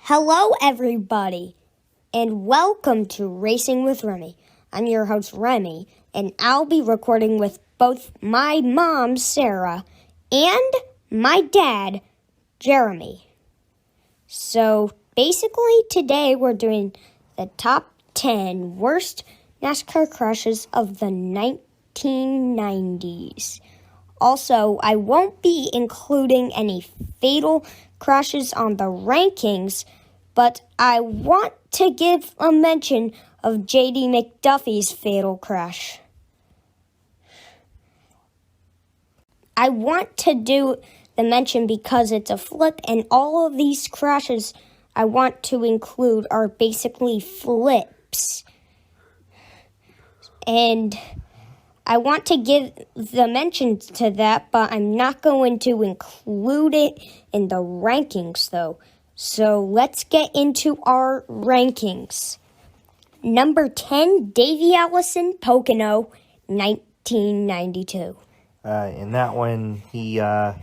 Hello, everybody, and welcome to Racing with Remy. I'm your host, Remy, and I'll be recording with both my mom, Sarah, and my dad, Jeremy. So, basically, today we're doing the top 10 worst NASCAR crashes of the 1990s. Also, I won't be including any fatal crashes on the rankings, but I want to give a mention of J.D. McDuffie's fatal crash. I want to do the mention because it's a flip, and all of these crashes I want to include are basically flips. And I want to give the mention to that, but I'm not going to include it in the rankings, though. So let's get into our rankings. Number 10, Davey Allison, Pocono, 1992. In that one, he, I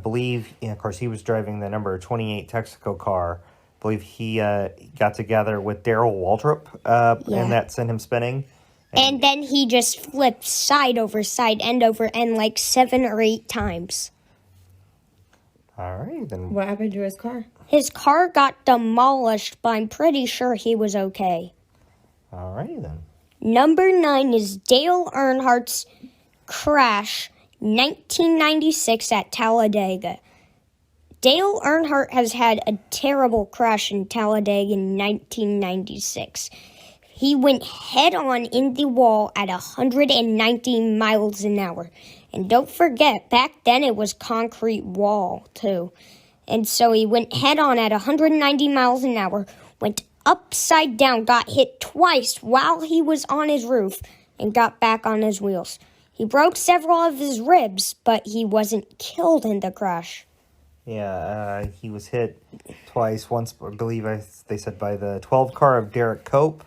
believe, of course, he was driving the number 28 Texaco car. I believe he got together with Darrell Waltrip, and that sent him spinning. And then he just flipped side over side, end over end, like 7 or 8 times. All right, then. What happened to his car? His car got demolished, but I'm pretty sure he was okay. All righty, then. Number 9 is Dale Earnhardt's crash, 1996 at Talladega. Dale Earnhardt has had a terrible crash in Talladega in 1996. He went head-on in the wall at 119 miles an hour. And don't forget, back then it was concrete wall, too. And so he went head-on at 190 miles an hour, went upside down, got hit twice while he was on his roof, and got back on his wheels. He broke several of his ribs, but he wasn't killed in the crash. Yeah, he was hit twice. Once, I believe, they said by the 12 car of Derek Cope,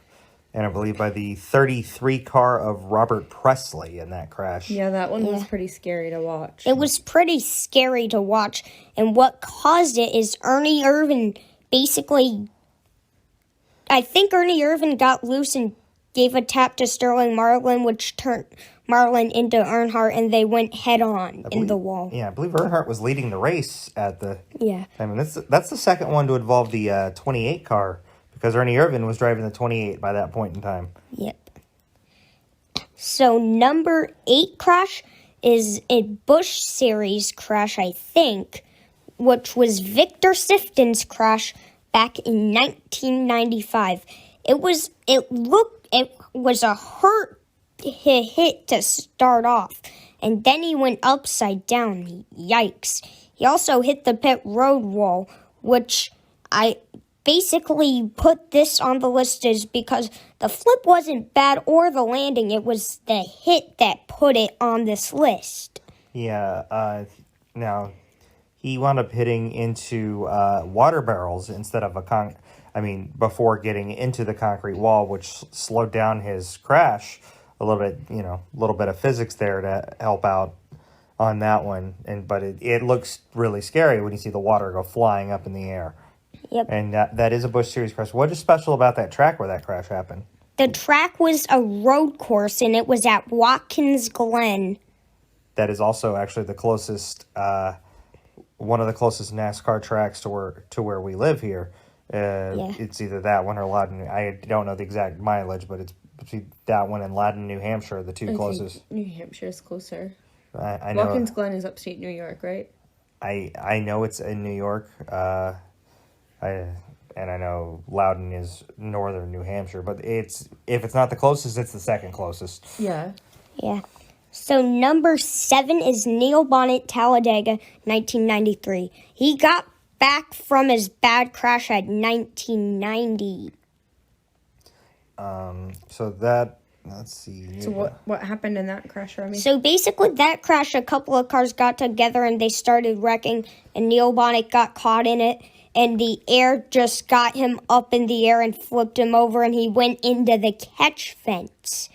and I believe by the 33 car of Robert Presley in that crash. Yeah, that one was pretty scary to watch. It was pretty scary to watch, and what caused it is Ernie Irvan basically... I think Ernie Irvan got loose and gave a tap to Sterling Marlin, which turned Marlin into Earnhardt, and they went head-on in the wall. Yeah, I believe Earnhardt was leading the race at the time. And that's the second one to involve the 28 car, because Ernie Irvan was driving the 28 by that point in time. Yep. So number 8 crash is a Busch Series crash, I think, which was Victor Sifton's crash back in 1995. It was a hurt hit to start off, and then he went upside down. Yikes. He also hit the pit road wall, which I basically put this on the list is because the flip wasn't bad or the landing. It was the hit that put it on this list. Yeah, now he wound up hitting into water barrels instead of before getting into the concrete wall, which slowed down his crash a little bit. A little bit of physics there to help out on that one. But it looks really scary when you see the water go flying up in the air. Yep. And that is a Busch Series crash. What is special about that track where that crash happened? The track was a road course, and it was at Watkins Glen. That is also actually the closest, one of the closest NASCAR tracks to where we live here. It's either that one or Loudon. I don't know the exact mileage, but it's between that one and Loudon, New Hampshire, the two closest. New Hampshire is closer. I know. Watkins Glen is upstate New York, right? I know it's in New York. I know Loudon is northern New Hampshire, but if it's not the closest, it's the second closest. Yeah. Yeah. So number 7 is Neil Bonnet, Talladega, 1993. He got back from his bad crash at 1990. Let's see. So what happened in that crash, Remy? So basically that crash, a couple of cars got together and they started wrecking, and Neil Bonnet got caught in it, and the air just got him up in the air and flipped him over, and he went into the catch fence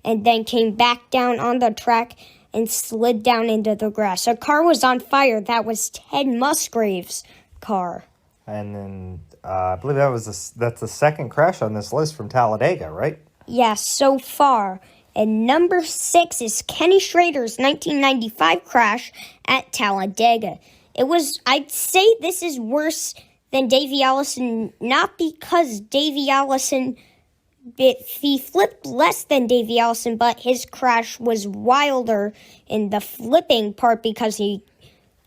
and then came back down on the track and slid down into the grass. A car was on fire. That was Ted Musgrave's car. And then I believe that's the second crash on this list from Talladega, right? Yeah, so far. And number 6 is Kenny Schrader's 1995 crash at Talladega. I'd say this is worse than Davey Allison, not because Davey Allison, he flipped less than Davey Allison, but his crash was wilder in the flipping part because he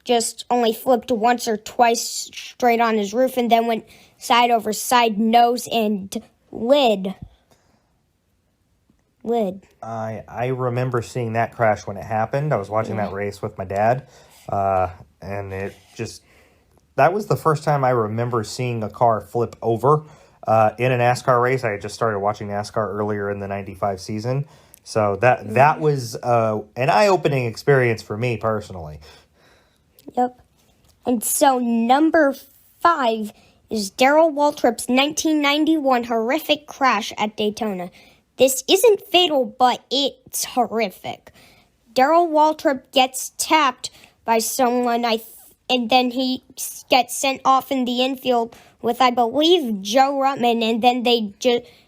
just only flipped once or twice straight on his roof and then went side over side, nose, and lid. I remember seeing that crash when it happened. I was watching that race with my dad, and that was the first time I remember seeing a car flip over in a NASCAR race. I had just started watching NASCAR earlier in the '95 season, so that was an eye-opening experience for me personally. Yep. And so number 5 is Darrell Waltrip's 1991 horrific crash at Daytona. This isn't fatal, but it's horrific. Darrell Waltrip gets tapped by someone, and then he gets sent off in the infield with, I believe, Joe Ruttman, and then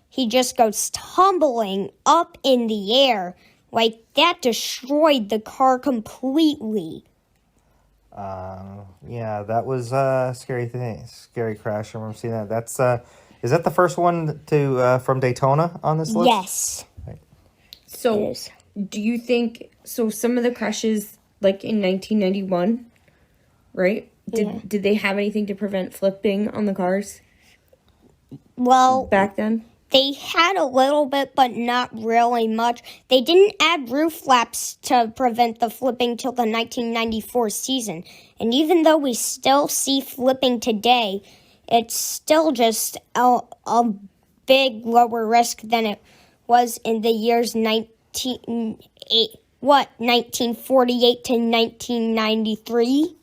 he just goes tumbling up in the air. Like, that destroyed the car completely. Yeah, that was a scary thing. Scary crash. I remember seeing that. That's is that the first one from Daytona on this list? Yes. Right. So, do you think some of the crashes, like in 1991, right? Did they have anything to prevent flipping on the cars? Well, back then, they had a little bit, but not really much. They didn't add roof flaps to prevent the flipping till the 1994 season. And even though we still see flipping today, it's still just a big lower risk than it was in the years 1948 to 1993.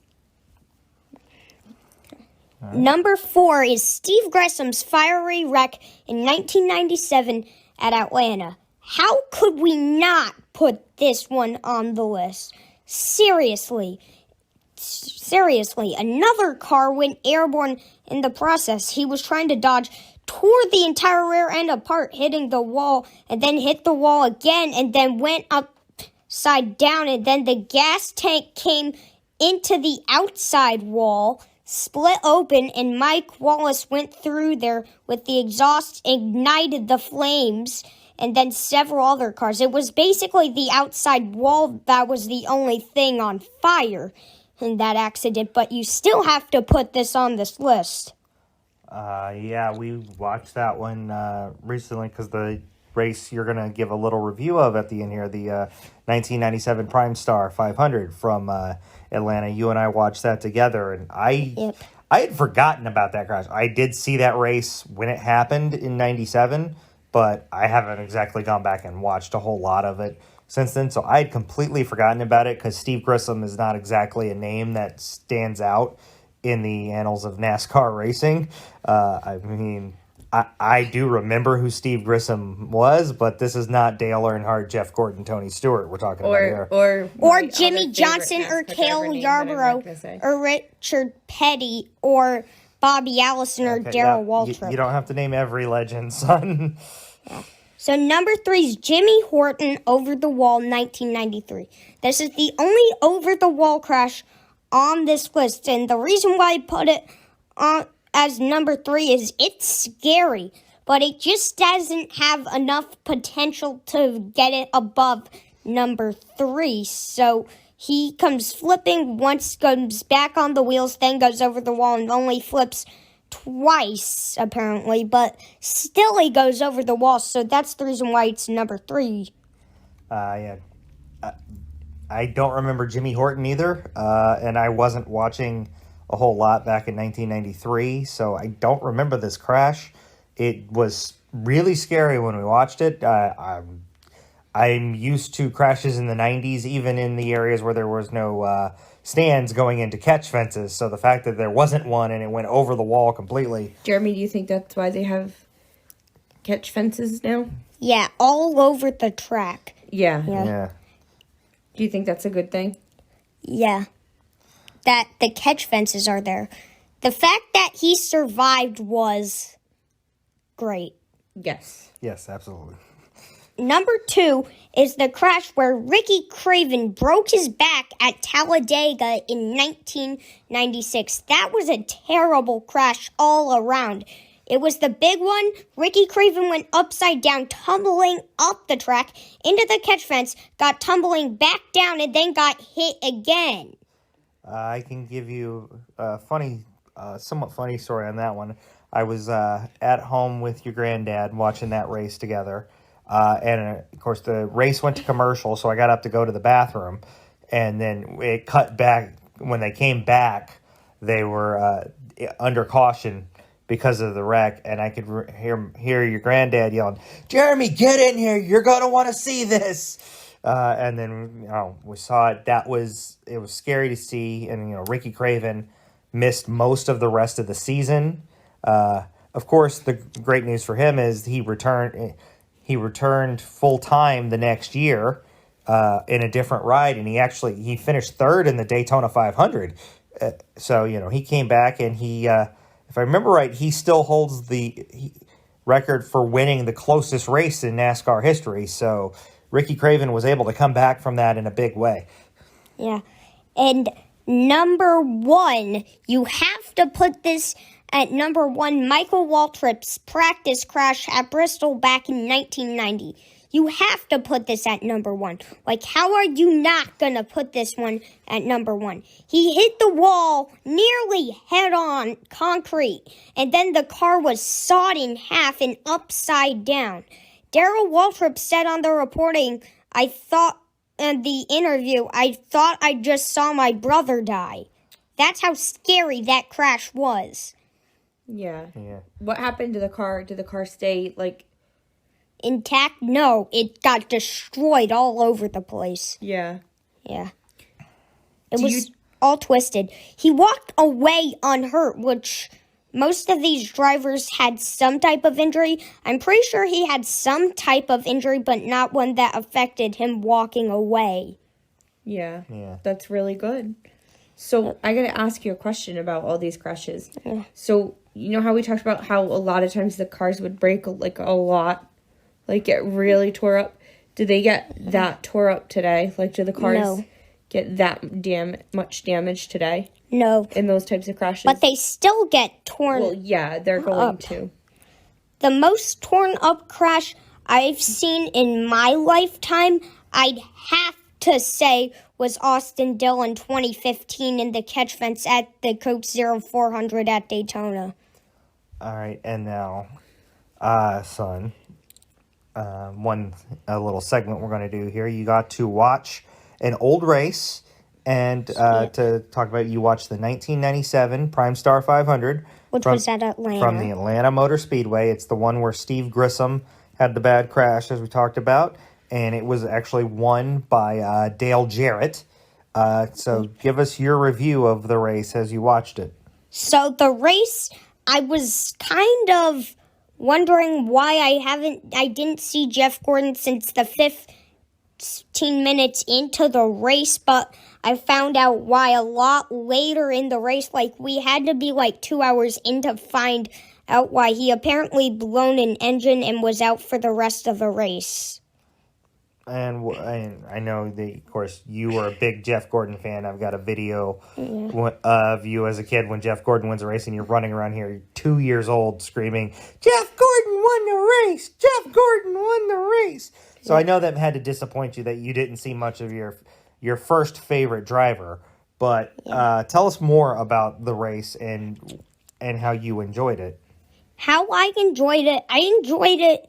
Right. Number 4 is Steve Grissom's fiery wreck in 1997 at Atlanta. How could we not put this one on the list? Seriously, another car went airborne in the process. He was trying to dodge, tore the entire rear end apart, hitting the wall, and then hit the wall again, and then went upside down, and then the gas tank came into the outside wall, split open, and Mike Wallace went through there with the exhaust, ignited the flames, and then several other cars. It was basically the outside wall that was the only thing on fire in that accident, but you still have to put this on this list. Yeah, we watched that one recently because the race you're going to give a little review of at the end here, the 1997 Prime Star 500 from Atlanta. You and I watched that together, and I had forgotten about that crash. I did see that race when it happened in 97, but I haven't exactly gone back and watched a whole lot of it since then, so I had completely forgotten about it because Steve Grissom is not exactly a name that stands out in the annals of NASCAR racing. I mean, I do remember who Steve Grissom was, but this is not Dale Earnhardt, Jeff Gordon, Tony Stewart we're talking about here. Or Jimmy Johnson, or Cale Yarborough, or Richard Petty, or Bobby Allison, or Darrell Waltrip. You don't have to name every legend, son. Yeah. So number 3 is Jimmy Horton over-the-wall 1993. This is the only over-the-wall crash on this list, and the reason why I put it on as number 3 is it's scary, but it just doesn't have enough potential to get it above number 3. So he comes flipping once, goes back on the wheels, then goes over the wall and only flips twice, apparently, but still he goes over the wall, so that's the reason why it's number 3. Yeah. I don't remember Jimmy Horton either, and I wasn't watching a whole lot back in 1993, so I don't remember this crash. It was really scary when we watched it. I'm used to crashes in the 90s, even in the areas where there was no stands going into catch fences, so the fact that there wasn't one and it went over the wall completely. Jeremy, do you think that's why they have catch fences now? Yeah, all over the track. Yeah. Do you think that's a good thing? Yeah. That the catch fences are there. The fact that he survived was great. Yes. Yes, absolutely. Number 2 is the crash where Ricky Craven broke his back at Talladega in 1996. That was a terrible crash all around. It was the big one. Ricky Craven went upside down, tumbling up the track into the catch fence, got tumbling back down, and then got hit again. I can give you a somewhat funny story on that one. I was at home with your granddad watching that race together. Of course, the race went to commercial, so I got up to go to the bathroom. And then it cut back. When they came back, they were under caution because of the wreck. And I could hear your granddad yelling, "Jeremy, get in here. You're going to want to see this." And then we saw it. It was scary to see. And, Ricky Craven missed most of the rest of the season. Of course, the great news for him is he returned full time the next year in a different ride, and he finished third in the Daytona 500. So he came back, and he, if I remember right, he still holds the record for winning the closest race in NASCAR history. So Ricky Craven was able to come back from that in a big way. Yeah, and number 1, you have to put this at number 1, Michael Waltrip's practice crash at Bristol back in 1990. You have to put this at number 1. Like, how are you not going to put this one at number 1? He hit the wall nearly head-on concrete, and then the car was sawed in half and upside down. Darrell Waltrip said on the reporting, I thought I just saw my brother die. That's how scary that crash was. Yeah. What happened to the car? Did the car stay, intact? No, it got destroyed all over the place. Yeah. Yeah. It was all twisted. He walked away unhurt, which most of these drivers had some type of injury. I'm pretty sure he had some type of injury, but not one that affected him walking away. Yeah. That's really good. So I got to ask you a question about all these crashes. Yeah. So you know how we talked about how a lot of times the cars would break a lot, get really tore up? Did they get that tore up today? Do the cars get that much damage today? No. In those types of crashes? But they still get torn. Well, yeah, they're going up. to. The most torn up crash I've seen in my lifetime, I'd have to say, was Austin Dillon 2015 in the catch fence at the Coke 0400 at Daytona. All right, and now, son, a little segment we're going to do here. You got to watch an old race, and to talk about, you watched the 1997 Prime Star 500. Which was at Atlanta. From the Atlanta Motor Speedway. It's the one where Steve Grissom had the bad crash, as we talked about, and it was actually won by Dale Jarrett. So give us your review of the race as you watched it. So the race, I was kind of wondering why I didn't see Jeff Gordon since the 15 minutes into the race, but I found out why a lot later in the race. We had to be 2 hours in to find out why. He apparently blown an engine and was out for the rest of the race. And I know that, of course, you were a big Jeff Gordon fan. I've got a video of you as a kid when Jeff Gordon wins a race, and you're running around here, you're 2 years old, screaming, "Jeff Gordon won the race! Jeff Gordon won the race!" So I know that had to disappoint you that you didn't see much of your first favorite driver. But tell us more about the race and how you enjoyed it. How I enjoyed it? I enjoyed it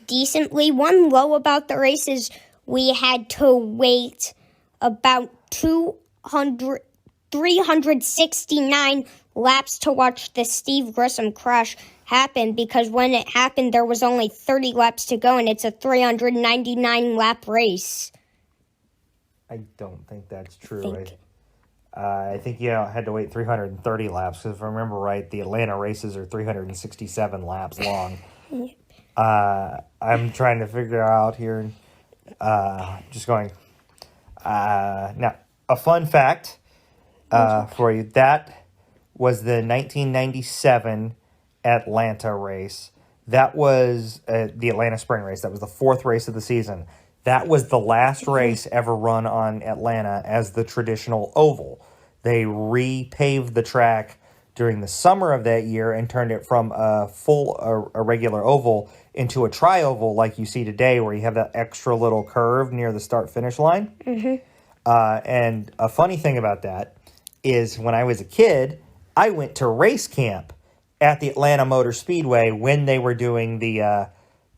decently. One low about the race is we had to wait about 369 laps to watch the Steve Grissom crash happen, because when it happened, there was only 30 laps to go, and it's a 399 lap race. I don't think that's true. I think you had to wait 330 laps, because if I remember right, the Atlanta races are 367 laps long. I'm trying to figure out here. Just going. Now, a fun fact for you. That was the 1997 Atlanta race. That was the Atlanta Spring Race. That was the fourth race of the season. That was the last race ever run on Atlanta as the traditional oval. They repaved the track during the summer of that year and turned it from a regular oval into a tri-oval like you see today, where you have that extra little curve near the start-finish line. And a funny thing about that is when I was a kid, I went to race camp at the Atlanta Motor Speedway when they were doing the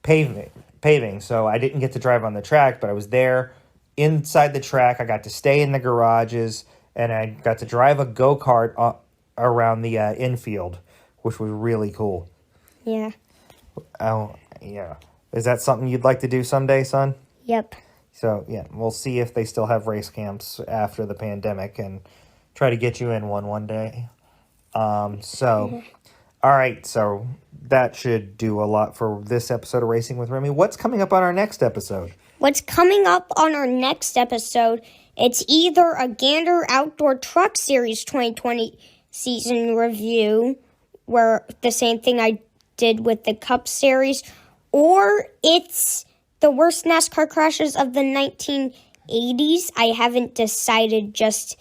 paving. So I didn't get to drive on the track, but I was there inside the track. I got to stay in the garages, and I got to drive a go-kart around the infield, which was really cool. Yeah. Oh, yeah. Is that something you'd like to do someday, son? Yep. So, yeah, we'll see if they still have race camps after the pandemic and try to get you in one day. All right, so that should do a lot for this episode of Racing with Remy. What's coming up on our next episode? What's coming up on our next episode, it's either a Gander Outdoor Truck Series 2020 season review, where the same thing I did with the Cup Series, or it's the worst NASCAR crashes of the 1980s. I haven't decided just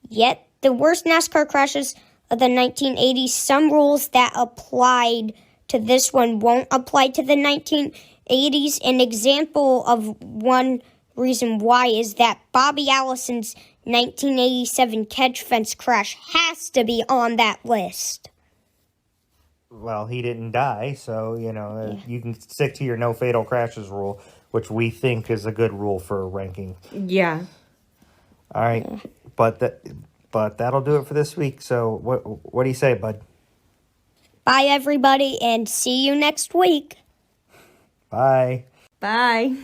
yet. The worst NASCAR crashes of the 1980s, some rules that applied to this one won't apply to the 1980s. An example of one reason why is that Bobby Allison's 1987 catch fence crash has to be on that list. Well, he didn't die, so, you can stick to your no fatal crashes rule, which we think is a good rule for ranking. Yeah. All right, but that'll do it for this week. So what do you say, bud? Bye, everybody, and see you next week. Bye. Bye.